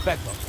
Perfecto.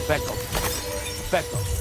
Perfecto. Perfecto.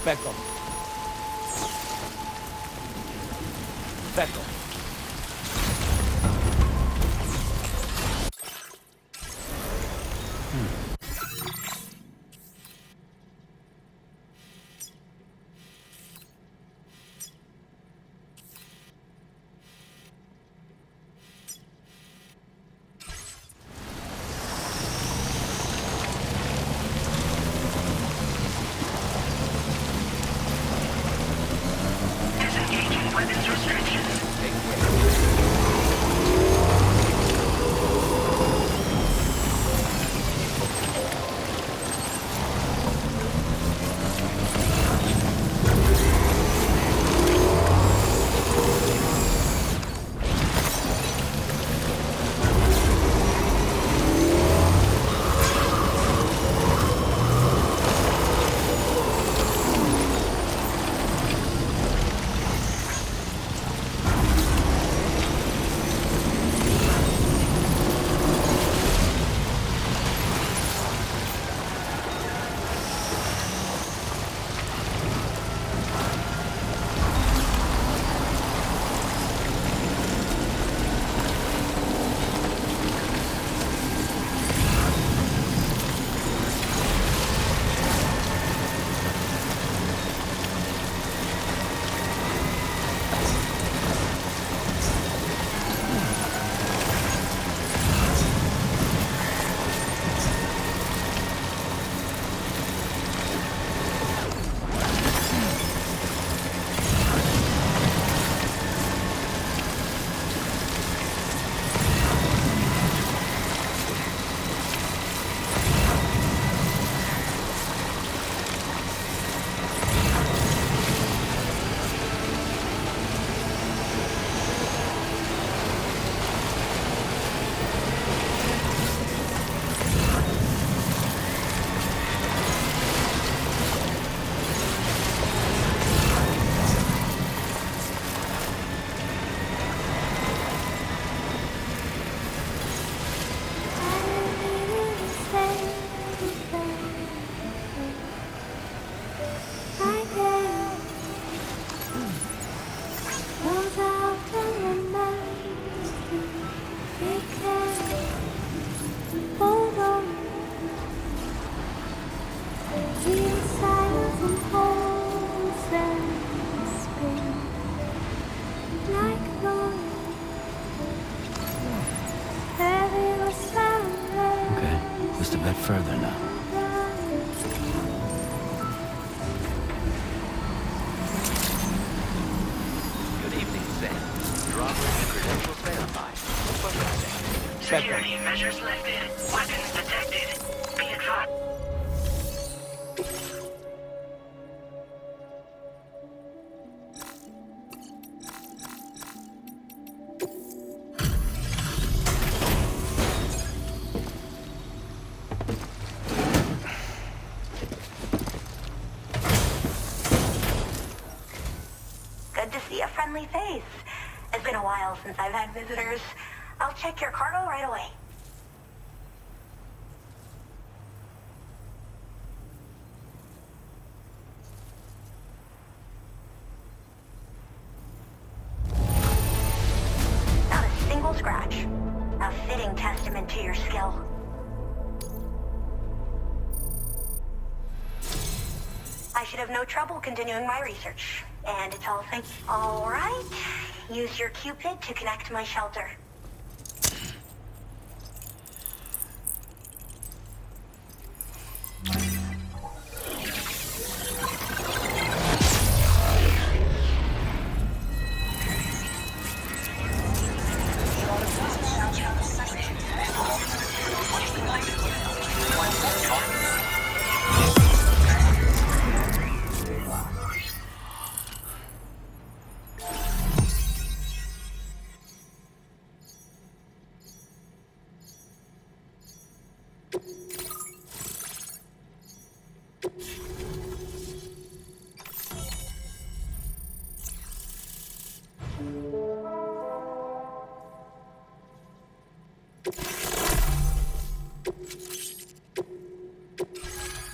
Perfecto. Perfecto. Disengaging weapons restrictions. Okay, just a bit further now. Good evening, Sam. Droplet and credentials verified. Focusing. Security measures lifted. Weapons detected. Be advised. Good to see a friendly face. It's been a while since I've had visitors. I'll check your cargo right away. Not a single scratch. A fitting testament to your skill. I should have no trouble continuing my research. And it's all thanks. All right. Use your Cupid to connect to my shelter.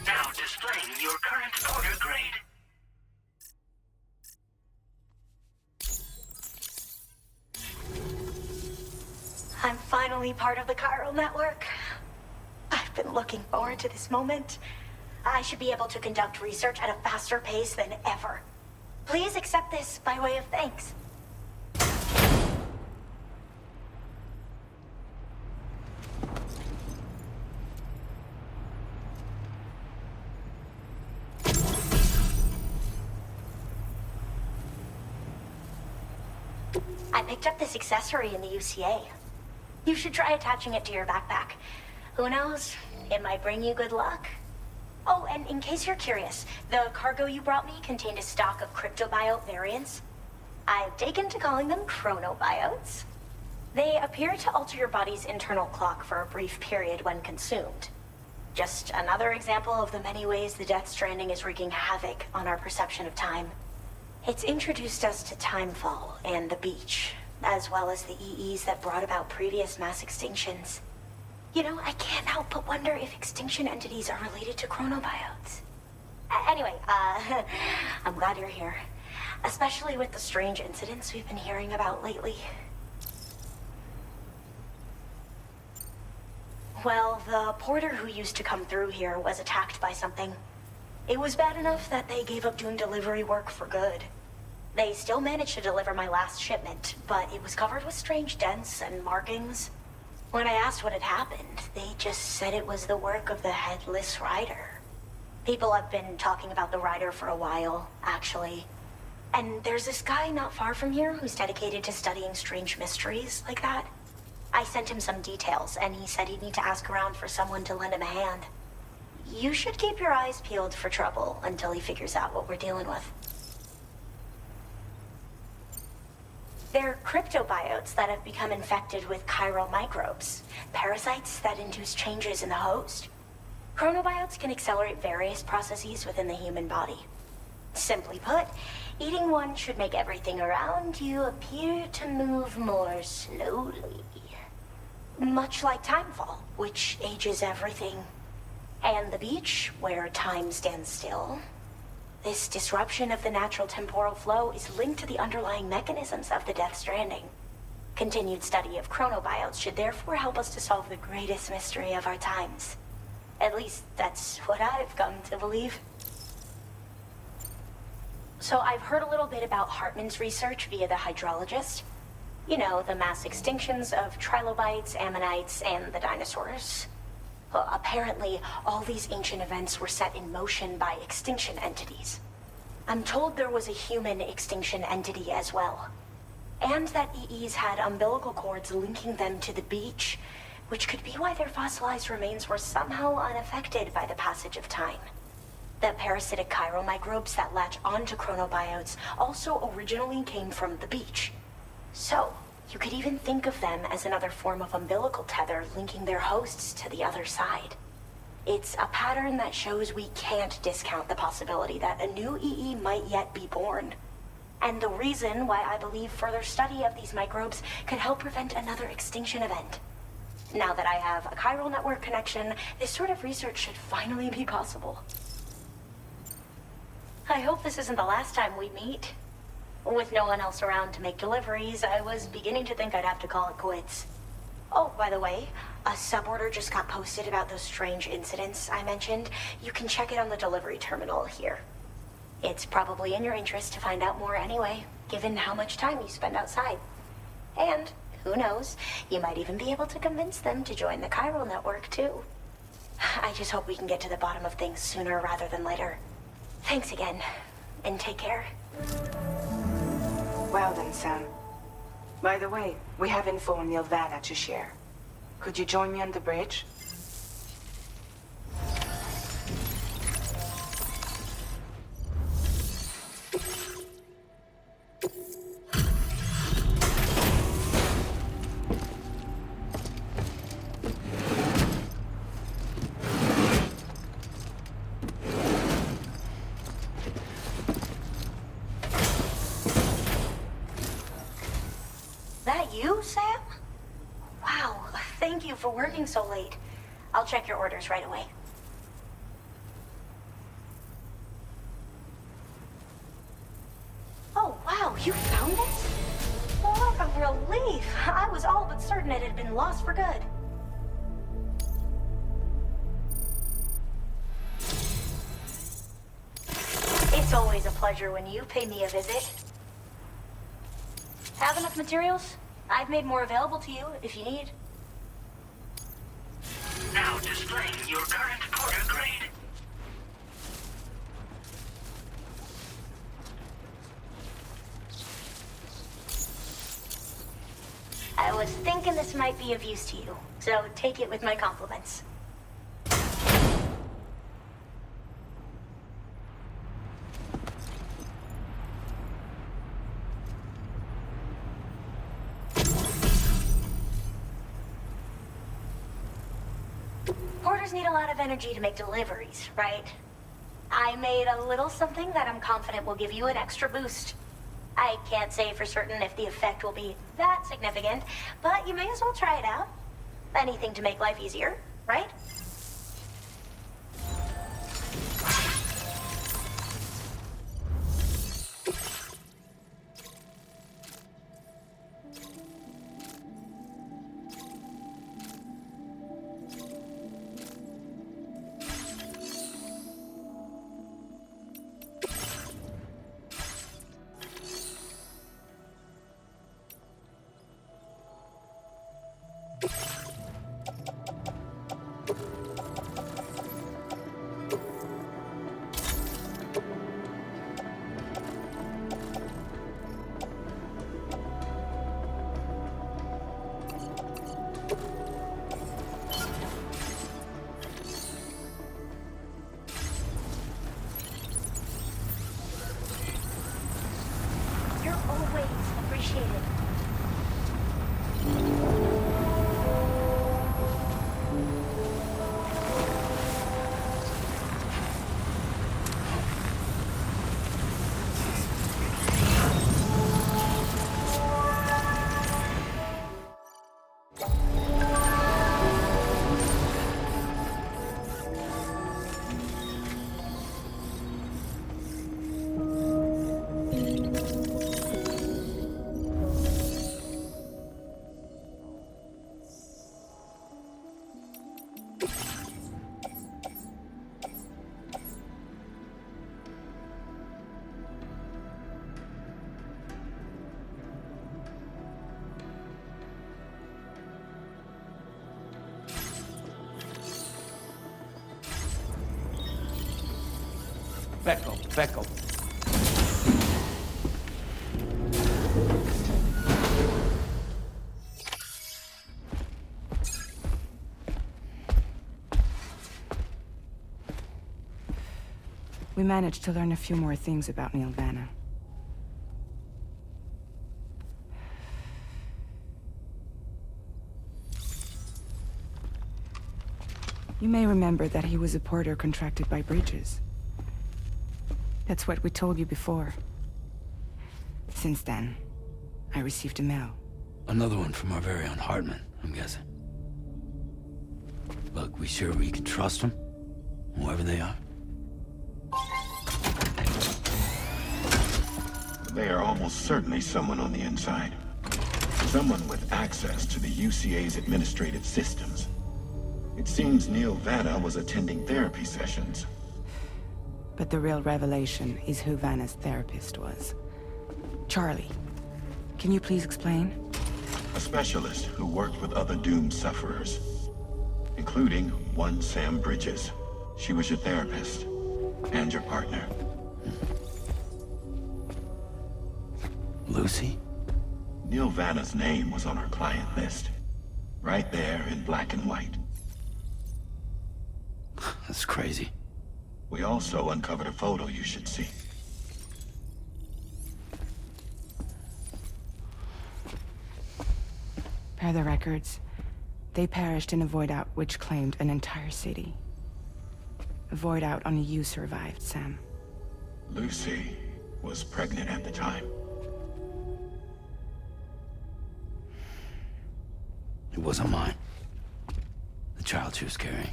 Now displaying your current order grade. finally part of the chiral network. I've been looking forward to this moment. I should be able to conduct research at a faster pace than ever. Please accept this by way of thanks. I picked up this accessory in the UCA. You should try attaching it to your backpack. Who knows? It might bring you good luck. Oh, and in case you're curious, the cargo you brought me contained a stock of cryptobiote variants. I've taken to calling them chronobiotes. They appear to alter your body's internal clock for a brief period when consumed. Just another example of the many ways the Death Stranding is wreaking havoc on our perception of time. It's introduced us to Timefall and the beach, as well as the EEs that brought about previous mass extinctions. You know, I can't help but wonder if extinction entities are related to chronobiotes. Anyway, I'm glad you're here. Especially with the strange incidents we've been hearing about lately. Well, the porter who used to come through here was attacked by something. It was bad enough that they gave up doing delivery work for good. They still managed to deliver my last shipment, but it was covered with strange dents and markings. When I asked what had happened, they just said it was the work of the Headless Rider. People have been talking about the Rider for a while, actually. And there's this guy not far from here who's dedicated to studying strange mysteries like that. I sent him some details, and he said he'd need to ask around for someone to lend him a hand. You should keep your eyes peeled for trouble until he figures out what we're dealing with. They're cryptobiotes that have become infected with chiral microbes, parasites that induce changes in the host. Chronobiotes can accelerate various processes within the human body. Simply put, eating one should make everything around you appear to move more slowly. Much like Timefall, which ages everything. And the beach, where time stands still. This disruption of the natural temporal flow is linked to the underlying mechanisms of the Death Stranding. Continued study of chronobiotes should therefore help us to solve the greatest mystery of our times. At least, that's what I've come to believe. So I've heard a little bit about Hartman's research via the hydrologist. You know, the mass extinctions of trilobites, ammonites, and the dinosaurs. Well, apparently, all these ancient events were set in motion by extinction entities. I'm told there was a human extinction entity as well. And that EEs had umbilical cords linking them to the beach, which could be why their fossilized remains were somehow unaffected by the passage of time. The parasitic chiral microbes that latch onto chronobiotes also originally came from the beach. So, you could even think of them as another form of umbilical tether linking their hosts to the other side. It's a pattern that shows we can't discount the possibility that a new EE might yet be born. And the reason why I believe further study of these microbes could help prevent another extinction event. Now that I have a chiral network connection, this sort of research should finally be possible. I hope this isn't the last time we meet. With no one else around to make deliveries, I was beginning to think I'd have to call it quits. Oh, by the way, a suborder just got posted about those strange incidents I mentioned. You can check it on the delivery terminal here. It's probably in your interest to find out more anyway, given how much time you spend outside. And, who knows, you might even be able to convince them to join the chiral network, too. I just hope we can get to the bottom of things sooner rather than later. Thanks again, and take care. Well then, Sam. By the way, we have info on Nilvana to share. Could you join me on the bridge? That you, Sam? Wow, thank you for working so late. I'll check your orders right away. Oh, wow, you found it? What a relief! relief. I was all but certain it had been lost for good. It's always a pleasure when you pay me a visit. Have enough materials? I've made more available to you if you need. Now displaying your current porter grade. I was thinking this might be of use to you, so take it with my compliments. Porters need a lot of energy to make deliveries, right? I made a little something that I'm confident will give you an extra boost. I can't say for certain if the effect will be that significant, but you may as well try it out. Anything to make life easier, right? You're always appreciated. Becco. We managed to learn a few more things about Neil Vanna. You may remember that he was a porter contracted by Bridges. That's what we told you before. Since then, I received a mail. Another one from our very own Hartman, I'm guessing. Look, we sure we can trust them? Whoever they are? They are almost certainly someone on the inside. Someone with access to the UCA's administrative systems. It seems Neil Vanna was attending therapy sessions. But the real revelation is who Vanna's therapist was. Charlie, can you please explain? A specialist who worked with other doomed sufferers, including one Sam Bridges. She was your therapist and your partner. Lucy? Neil Vanna's name was on her client list. Right there in black and white. That's crazy. We also uncovered a photo you should see. Per the records, they perished in a void out which claimed an entire city. A void out only you survived, Sam. Lucy was pregnant at the time. It wasn't mine. The child she was carrying.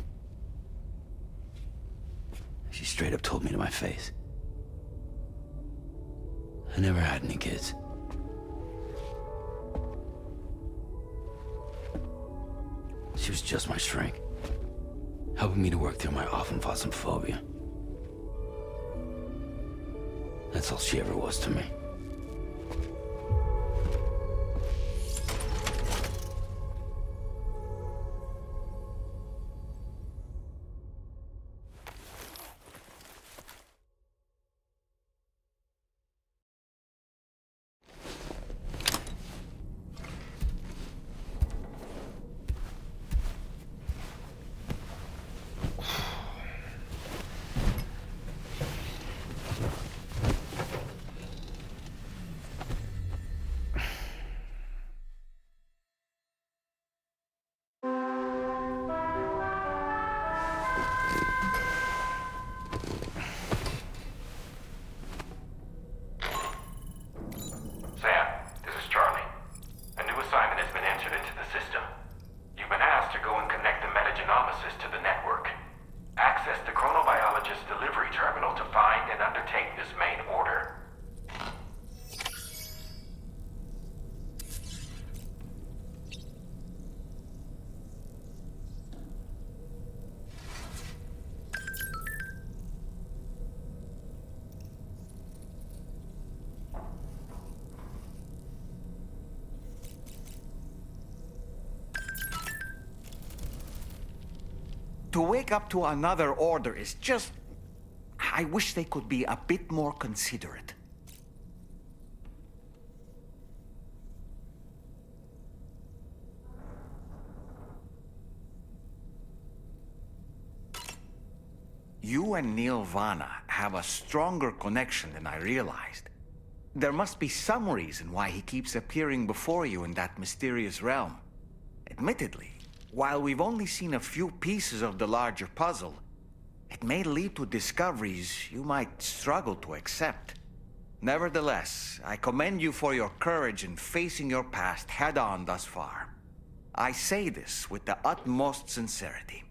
She straight up told me to my face. I never had any kids. She was just my shrink, helping me to work through my phobia. That's all she ever was to me. Sam, this is Charlie. A new assignment has been entered into the system. You've been asked to go and connect the metagenomicist to the network. Access the chronobiologist's delivery terminal to find and undertake this main order. To wake up to another order is just... I wish they could be a bit more considerate. You and Neil Vana have a stronger connection than I realized. There must be some reason why he keeps appearing before you in that mysterious realm. Admittedly, while we've only seen a few pieces of the larger puzzle, it may lead to discoveries you might struggle to accept. Nevertheless, I commend you for your courage in facing your past head-on thus far. I say this with the utmost sincerity.